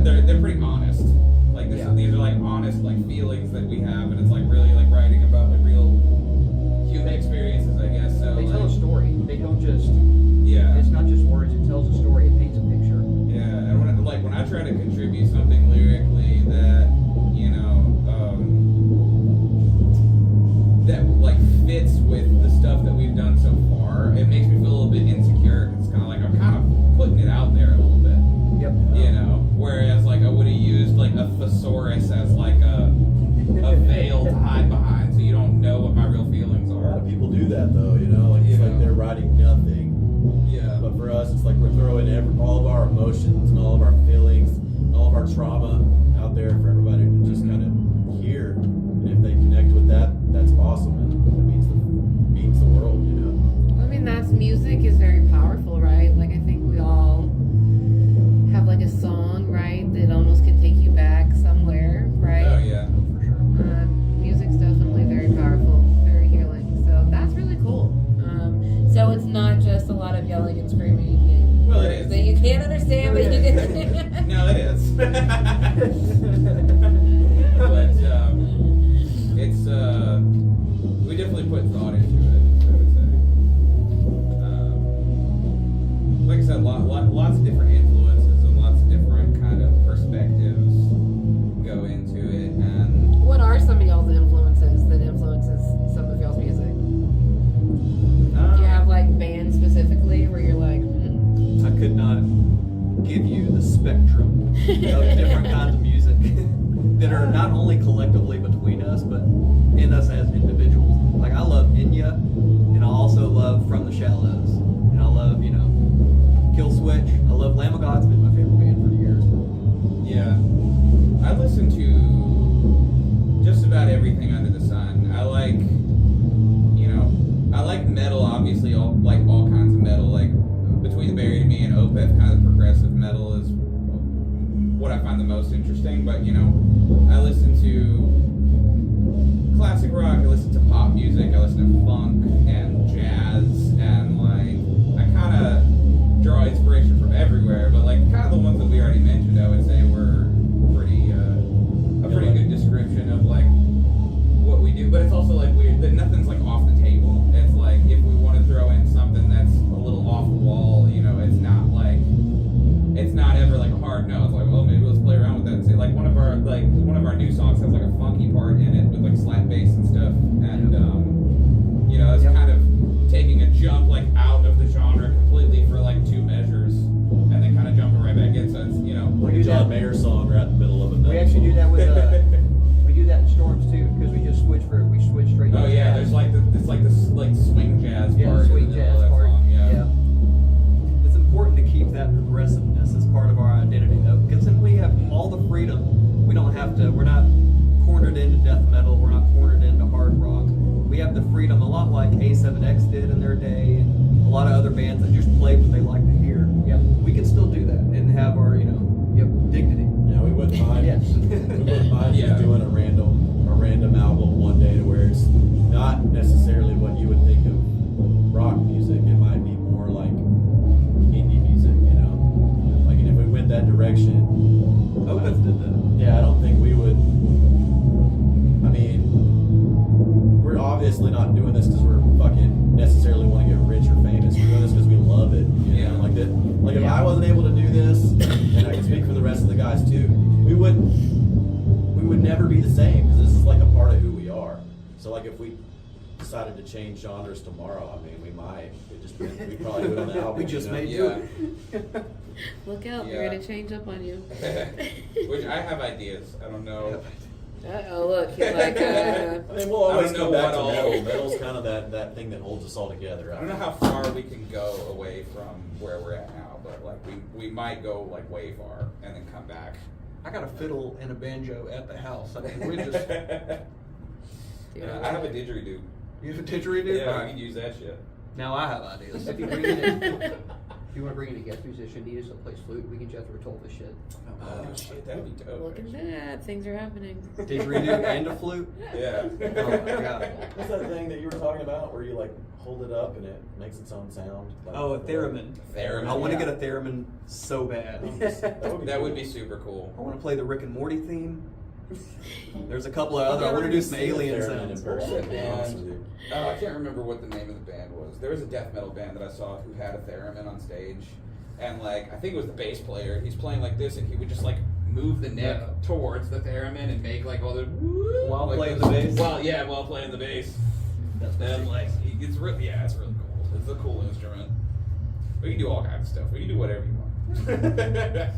they're pretty honest. Like these are like honest like feelings that we have, and it's like really like writing about like real human experiences, I guess. So They tell a story. They don't just. Yeah. It's not just words. It tells a story. It paints a picture. Yeah, and when I try to contribute something lyrically that, you know, that like fits with the stuff that we've done so far, it makes me feel a little bit insecure. It's kind of like I'm kind of putting it out there a little bit. Yep. You know, whereas like I would have used like a thesaurus as like a veil to hide behind, so you don't know what my real feelings A lot are. of people do that though, you know, like it's like they're writing nothing. Yeah. But for us, it's like we're throwing all of our emotions and all of our feelings, and all of our trauma out there for everybody to just kind of hear. And if they connect with that, that's awesome. And it means the world, you know. I mean, that's music is very powerful, right? Like, I think we all have like a song, right, that almost can take you back somewhere, right? Oh yeah. For sure. Music's definitely very powerful, very healing. So that's really cool. So it's not just a lot of yelling and screaming and Well, it words is. that you can't understand, but you can. No, it is. But it's we definitely put thought into it, I would say. Like I said, lots of different influences and lots of different kind of perspectives go into it. And What are some of y'all's influences that influences some of y'all's music? Do you have like bands specifically where you're like, I could not give you the spectrum of different kinds of music that are not only collectively between us, but in us as individuals. Like I love Enya, and I also love From the Shallows, and I love, you know, Kill Switch. I love Lamb of God's been my favorite band for years. yeah, I listen to just about everything under the sun. I like, you know, I like metal, obviously, all kinds of metal. Like Between the Buried and Me and Opeth, kind of progressive metal is what I find the most interesting. But you know, I listen to classic rock, I listen to pop music, I listen to funk and jazz, and like I kind of draw inspiration from everywhere. But like kind of the ones that we already mentioned, I would say were a pretty good description of like what we do. But it's also like weird that nothing's like off the table. It's like if we want to throw in something that's a little off the wall, you know, it's not ever like a hard no. It's like, well, maybe let's play around with that and say like one of our new songs has like a funky part in it with like slap bass and stuff, and you know, it's kind of taking a jump like out of the genre completely for like 2 measures and then kind of jumping right back in. So it's, you know, Like a John Mayer song right in the middle of a We actually do that with we do that in Storms too, because we just switch straight to oh yeah, jazz. there's like the swing jazz part swing in the jazz middle of that part. song, yeah. It's important to keep that progressiveness as part of our identity, though, because then we have all the freedom. We're not cornered into death metal, we're not cornered into hard rock. We have the freedom, a lot like A7X did in their day, and a lot of other bands that just play what they like to hear. Yep. We can still do that and have our, you know, dignity. Yeah, we wouldn't mind. Yes. We wouldn't mind Yeah. just doing a random album one day to where it's we would never be the same because this is like a part of who we are. So like if we decided to change genres tomorrow, I mean, we might. We probably would on the album. We just made Yeah. Look out, Yeah. they're gonna change up on you. Which I have ideas. I don't know. Oh look, you're like I mean, we'll always I don't come know back to what metal. all- Metal's kind of that thing that holds us all together. I don't know how far we can go away from where we're at now, but like we might go like way far and then come back. I got a fiddle and a banjo at the house. I mean, we just. Dude, I have a didgeridoo. You have a didgeridoo? Yeah, Alright. we can use that shit. Now I have ideas. If you bring in if you want to bring in a guest musician, need us that plays flute, we can Jethro Tull this shit. Oh shit, that'd be dope. look at that, things are happening. Didgeridoo and a flute? Yeah. Oh my god. What's that thing that you were talking about where you like hold it up and it makes its own sound? Like, Oh, a theremin. Theremin, I want to yeah. get a theremin so bad. That would be super cool. I want to play the Rick and Morty theme. There's a couple of other. I want to do some alien Theremin in sounds. person. to be Band. honest with you. I can't remember what the name of the band was. There was a death metal band that I saw who had a theremin on stage, and like I think it was the bass player. He's playing like this, and he would just like move the neck towards the theremin and make like all the While like playing those- the bass? While playing the bass. That's And like it's really it's really cool. It's a cool instrument. We can do all kinds of stuff. We can do whatever you want.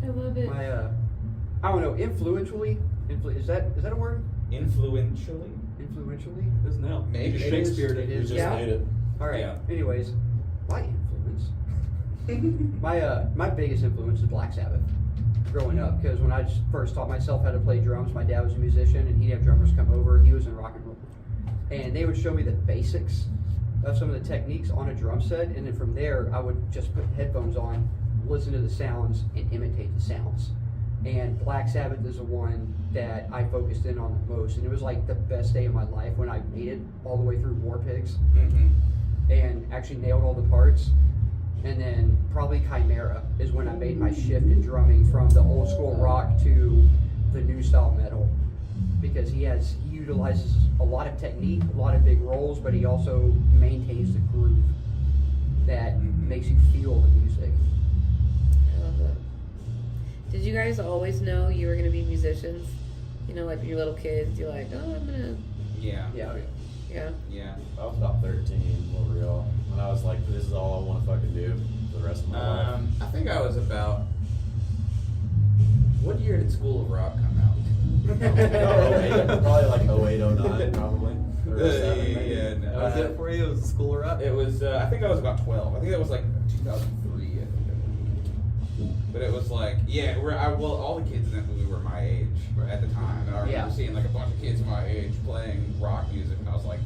I love it. My I don't know, influentially, is that a word? Influentially. Influentially? It is now. Maybe. You It is, Shakespeare it You is. just Yeah. made it. All right. Yeah. Anyways, my influence. My biggest influence is Black Sabbath. Growing up, because when I just first taught myself how to play drums, my dad was a musician, and he'd have drummers come over. He was in rock and roll, and they would show me the basics of some of the techniques on a drum set, and then from there, I would just put headphones on, listen to the sounds, and imitate the sounds. And Black Sabbath is the one that I focused in on the most, and it was like the best day of my life when I made it all the way through War Pigs Mm-hmm. and actually nailed all the parts. And then probably Chimera is when I made my shift in drumming from the old school rock to the new style metal, because he utilizes a lot of technique, a lot of big rolls, but he also maintains the groove that makes you feel the music. I love that. Did you guys always know you were gonna be musicians? You know, like when you're little kids, you're like, oh, I'm gonna, Yeah. Yeah. yeah. Yeah. I was about 13, what were y'all? When I was like, this is all I want to fucking do for the rest of my life. I think I was about. What year did School of Rock come out? Probably like 08, 09, probably. Or 07, maybe. Yeah, no. That was it for you? It was a school rap? It was. I think I was about 12. I think that was like 2003. I think. But it was like, yeah, well, all the kids in that movie were my age at the time, and I remember Yeah. seeing like a bunch of kids my age playing rock music, and I was like,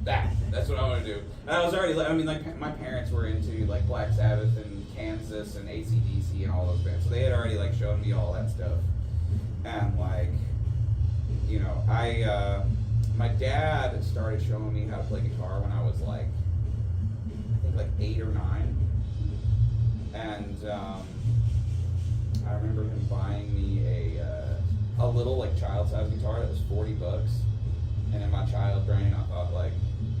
that's what I want to do. And I was already, I mean, like my parents were into like Black Sabbath and Kansas and AC/DC and all those bands, so they had already like shown me all that stuff, and like, you know, my dad started showing me how to play guitar when I was like, I think like 8 or 9. And I remember him buying me a little like child-sized guitar that was $40. And in my child brain, I thought like,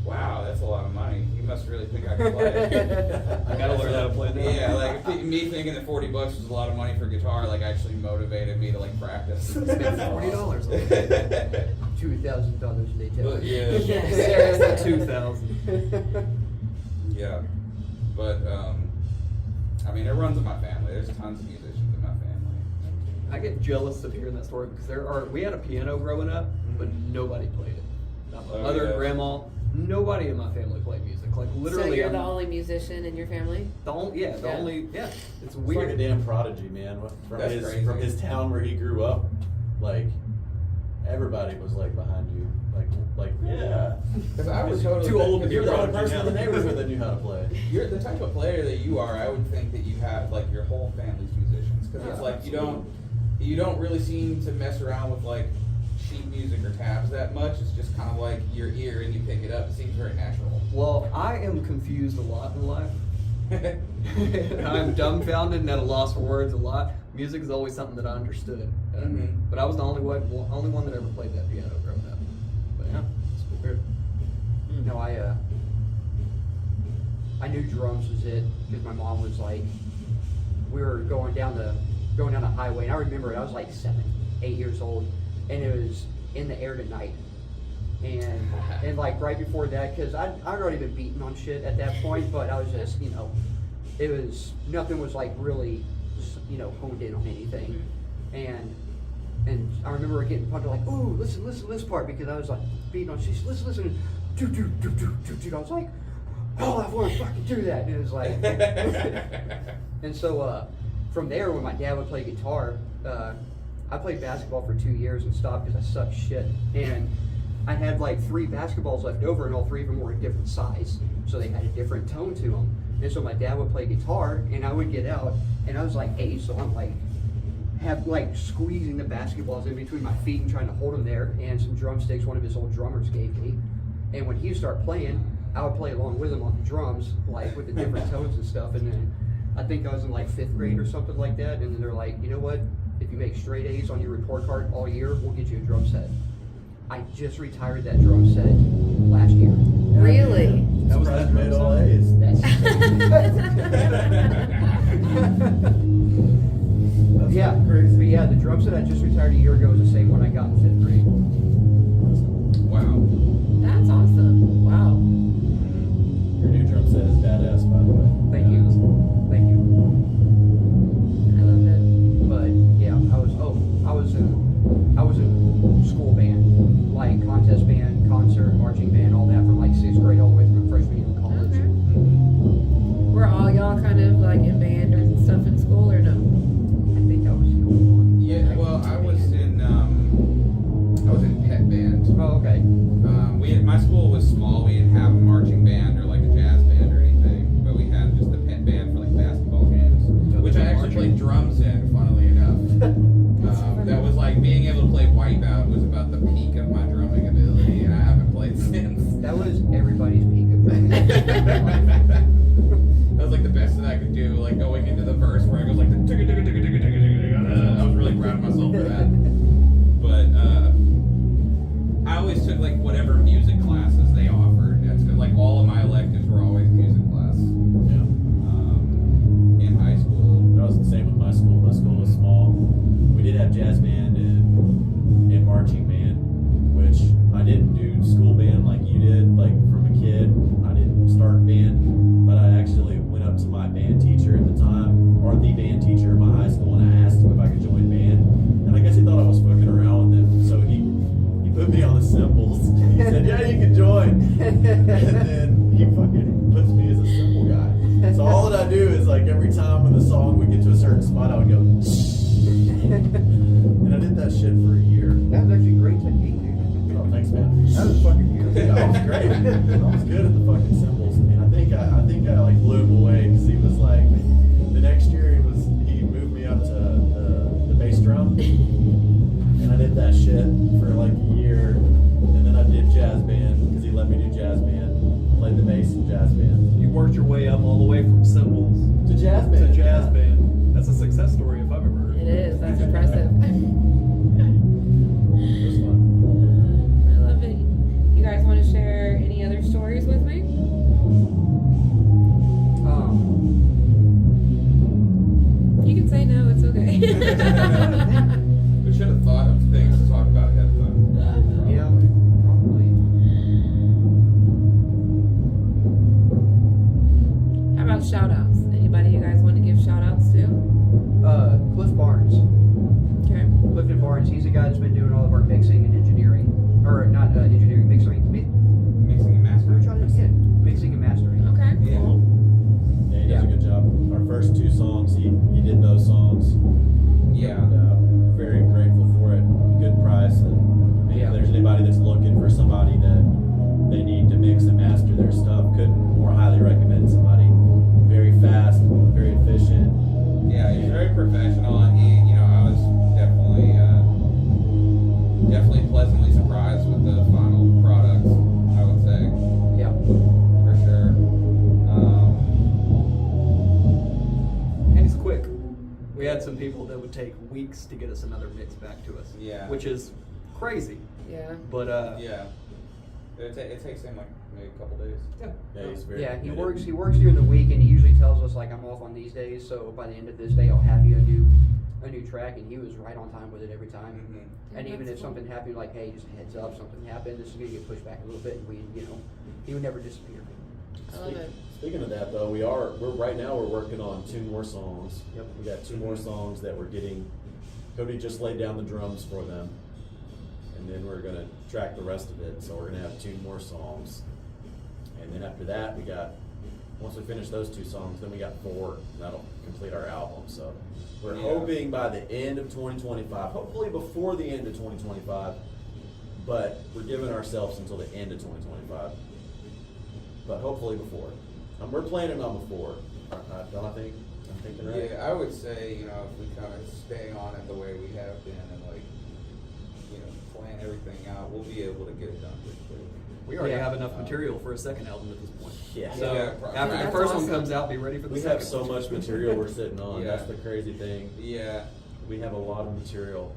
wow, that's a lot of money. You must really think I can play. I gotta learn how to play that. Yeah, like me thinking that $40 was a lot of money for guitar, like actually motivated me to like practice. Spend $40 on it. $2,000 they tell But, me. yeah. 2,000. Yeah, but I mean, it runs in my family. There's tons of musicians in my family. I get jealous of hearing that story because we had a piano growing up, but nobody played it. Not my Oh, mother, yeah. grandma, nobody in my family played music. Like literally, So you're I'm the only musician in your family? the only, Yeah. it's It's weird. like a damn prodigy, man. That's crazy. From his town where he grew up, like everybody was like behind you, like yeah. Because I was totally Too old to You're be the only prodigy person in the now. neighborhood that knew how to play. You're the type of player that you are. I would think that you have like your whole family's musicians, because it's Yeah, like you don't really seem to mess around with like sheet music or tabs that much. It's just kind of like your ear and you pick it up. It seems very natural. Well, I am confused a lot in life. I'm dumbfounded and at a loss for words a lot. Music is always something that I understood, Mhm. but I was the only one that ever played that piano growing up. But yeah, it's weird. No, I knew drums was it because my mom was like, we were going down the going down a highway, and I remember it. I was like 7, 8 years old, and it was In the Air Tonight. And like right before that, because I'd already been beaten on shit at that point, but I was just, you know, it was, nothing was like really, you know, honed in on anything. And I remember getting pumped like, ooh, listen to this part, because I was like beating on shit. Listen, I was like, oh, I want to fucking do that. And it was like, and so from there, when my dad would play guitar, I played basketball for 2 years and stopped because I sucked shit. And I had like 3 basketballs left over, and all 3 of them were a different size, so they had a different tone to them. And so my dad would play guitar, and I would get out, and I was like 8, so I'm like, squeezing the basketballs in between my feet and trying to hold them there, and some drumsticks one of his old drummers gave me. And when he would start playing, I would play along with him on the drums, like with the different tones and stuff. And then I think I was in like 5th grade or something like that, and then they're like, you know what? If you make straight A's on your report card all year, we'll get you a drum set. I just retired that drum set last year. Really? That was that made all A's. That's Yeah, crazy. but yeah, the drum set I just retired a year ago was the same one I got in 5th grade. Wow. That's awesome. Wow. Your new drum set is badass, by the way. Thank you. Thank you. I love it. But yeah, I was in school band, like contest band, concert, marching band, all that from like 6th grade all the way through freshman year of college. Okay. Were all y'all kind of like in band or stuff in school, or no? I think I was the only one. Yeah, well, I was in pep band. Oh, okay. My school was small. We didn't have a marching band or like a jazz band or anything, but we had just a pep band for like basketball games, which I actually played drums in, funnily enough. That was like being able to play Wipeout was about the peak of my drumming ability, and I haven't played since. That was everybody's peak of drumming. That was like the best that I could do, like going into the verse where it goes like the I was really proud of myself for that. But I always took like whatever music classes they offered. That's good. Like all of my electives were always music class. Yeah. In high school. That was the same with my school. My school was small. We did have jazz band and marching band, which I didn't do school band like you did. Like from a kid, I didn't start band, but I actually went up to my band teacher at the time, or the band teacher in my high school, and I asked him if I could join band. And I guess he thought I was fucking around with him, so he put me on the cymbals. He said, "Yeah, you can join." And then he fucking puts me as a cymbal guy. So all that I do is like every time when the song would get to a certain spot, I would go. And I did that shit for a year. That was actually a great technique, dude. Oh, thanks, man. That was fucking beautiful. Yeah, I was great. I was good at the fucking cymbals, and I think I like blew him away because he was like, the next year he moved me up to the bass drum, and I did that shit for like a year, and then I did jazz band because he let me do jazz band, played the bass in jazz band. You worked your way up all the way from cymbals To jazz band. to jazz yeah. band. That's a success story if I've ever heard. It is. That's impressive. It was fun. I love it. You guys want to share any other stories with me? You can say no. It's okay. We should have thought of things to talk about ahead of time. Yeah, probably. How about shout outs? Anybody you guys want to give shout outs to? Cliff Barnes. Okay. Clifton Barnes, he's the guy that's been doing all of our mixing and engineering. Or not engineering, mixing. Mixing and Let me mastering. try that again. Mixing and mastering. Okay. Yeah. Cool. Yeah, he does a good job. Our first 2 songs, he did those songs. Yeah. And, very grateful for it. Good price. And Yeah. if there's anybody that's looking for somebody that they need to mix and master their stuff, couldn't more highly recommend somebody. Very fast, very efficient. Yeah, he's very professional, and I was definitely pleasantly surprised with the final product, I would say, Yeah. for sure. And he's quick. We had some people that would take weeks to get us another mix back to us. Yeah. Which is crazy. Yeah. But Yeah. It takes him like maybe a couple days. Yeah, he's very Yeah, he committed. works during the week, and he usually tells us like I'm off on these days, so by the end of this day I'll have you a new a new track, and he was right on time with it every time. Mm-hmm. And even That's if something happened, like, hey, just a heads up, something happened, this is gonna get pushed back a little bit, and we, you know, he would never disappear. I love it. Speaking of that, though, we're right now we're working on 2 more songs. Yep. We got 2 more songs that we're getting. Cody just laid down the drums for them, and then we're gonna track the rest of it. So we're gonna have 2 more songs, and then after that, once we finish those 2 songs, then we got 4. That'll complete our album. So we're hoping by the end of 2025, hopefully before the end of 2025, but we're giving ourselves until the end of 2025. But hopefully before. We're planning on before. Don't I think? I'm thinking right. Yeah, I would say, you know, if we kind of stay on it the way we have been and, like, you know, plan everything out, we'll be able to get it done pretty quick. We already Yeah. have enough material for a second album at this point. Yeah. So Yeah, probably. after the That's first one awesome. comes out, be ready for the We second have so one. much material we're sitting on. Yeah. That's the crazy thing. Yeah. We have a lot of material.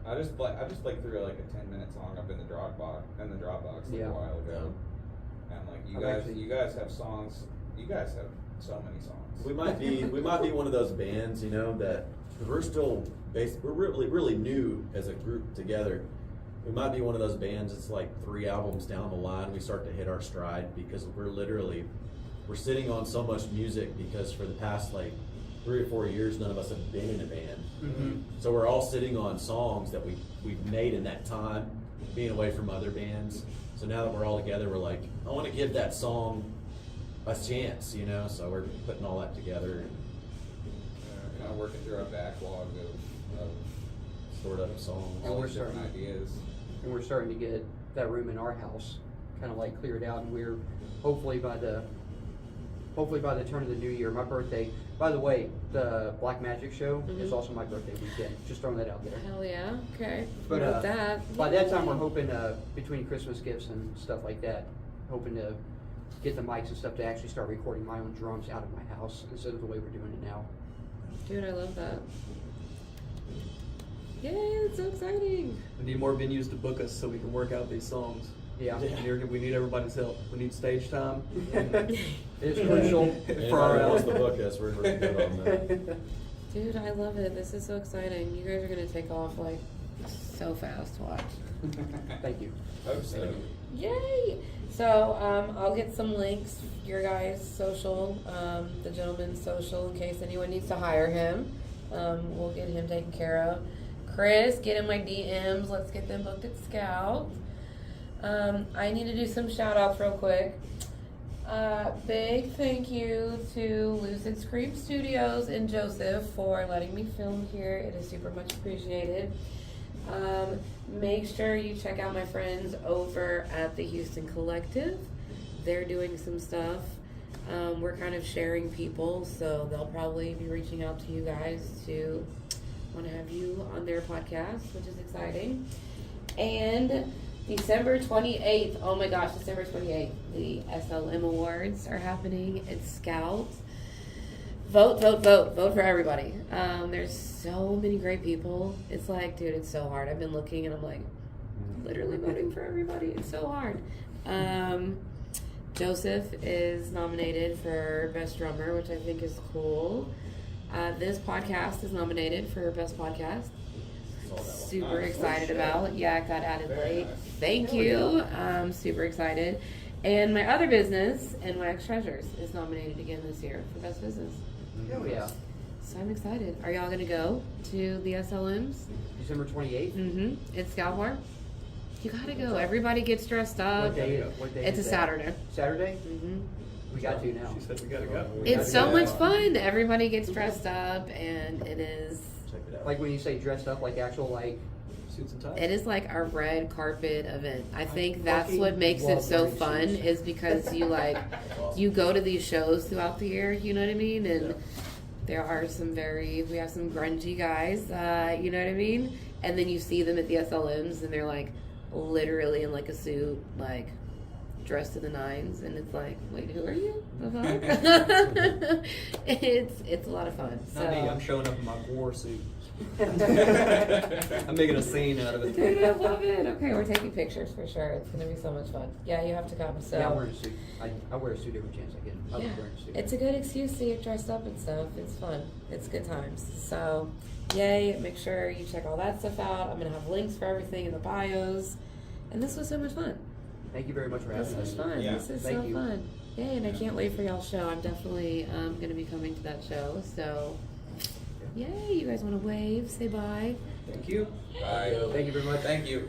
I just threw like a 10-minute song up in the Dropbox like Yeah. a while ago. And like you guys have songs. You guys have so many songs. We might be one of those bands, you know, that because we're really new as a group together. We might be one of those bands that's like 3 albums down the line we start to hit our stride because we're sitting on so much music because for the past like 3 or 4 years none of us have been in a band. Mm-hmm. So we're all sitting on songs that we've made in that time, being away from other bands. So now that we're all together, we're like, I want to give that song a chance, you know. So we're putting all that together and Kind of working through our backlog of sort of songs. And all we're these different starting- ideas. And we're starting to get that room in our house kind of like cleared out, and we're hopefully by the turn of the new year, my birthday. By the way, the Black Magic show is also my birthday weekend. Just throwing that out there. Hell yeah. Okay. But Note that. by that time, we're hoping between Christmas gifts and stuff like that, hoping to get the mics and stuff to actually start recording my own drums out of my house instead of the way we're doing it now. Dude, I love that. Yay, it's so exciting. We need more venues to book us so we can work out these songs. Yeah, We need everybody's help. We need stage time. it's crucial. For our Anybody wants to album. book us, we're good on that. Dude, I love it. This is so exciting. You guys are gonna take off like so fast. Watch. Thank you. Hope so. Yay! So I'll get some links, your guys' social, the gentleman's social, in case anyone needs to hire him. We'll get him taken care of. Chris, get in my DMs. Let's get them booked at Scout. I need to do some shout outs real quick. Big thank you to Lucid Scream Studios and Joseph for letting me film here. It is super much appreciated. Make sure you check out my friends over at the Houston Collective. They're doing some stuff. We're kind of sharing people, so they'll probably be reaching out to you guys to want to have you on their podcast, which is exciting. And December 28th, oh my gosh, December 28th, the SLM Awards are happening at Scout. Vote for everybody. There's so many great people. It's like, dude, it's so hard. I've been looking and I'm like, literally voting for everybody. It's so hard. Joseph is nominated for Best Drummer, which I think is cool. This podcast is nominated for Best Podcast. Super Nice. excited Shit. about. Yeah, it got added Very late. nice. Thank you. I'm super excited. And my other business, NYX Treasures, is nominated again this year for Best Business. Hell yeah. So I'm excited. Are y'all gonna go to the SLMs? December 28th. Mm-hmm. It's Scout Bar. You gotta go. Everybody gets dressed up. What day It's a is that? Saturday. Saturday? Mm-hmm. We got to now. She said we gotta go. It's so much fun. Everybody gets dressed up, and it is. Check it out. Like when you say dressed up, like actual like. Suits and ties. It is like a red carpet event. I think that's fucking what makes it love so wearing fun suits. is because you like you go to these shows throughout the year, you know what I mean? And there are we have some grungy guys, you know what I mean? And then you see them at the SLMs and they're like literally in like a suit, like dressed to the nines, and it's like, wait, who are you? The fuck? it's a lot of fun. Not me. So I'm showing up in my war suit. I'm making a scene out of it. Dude, I love it. Okay, we're taking pictures for sure. It's gonna be so much fun. Yeah, you have to come. So Yeah, I'm wearing a suit. I wear a suit every chance I get. I love yeah, wearing a suit. it's a good excuse to get dressed up and stuff. It's fun. It's good times. So, yay! Make sure you check all that stuff out. I'm gonna have links for everything in the bios. And this was so much fun. Thank you very much for This having was us. fun. Yeah. This is Thank so you. fun. Yay! And I can't wait for y'all's show. I'm definitely gonna be coming to that show. So, yay! You guys want to wave? Say bye. Thank you. Bye. Thank you very much. Thank you.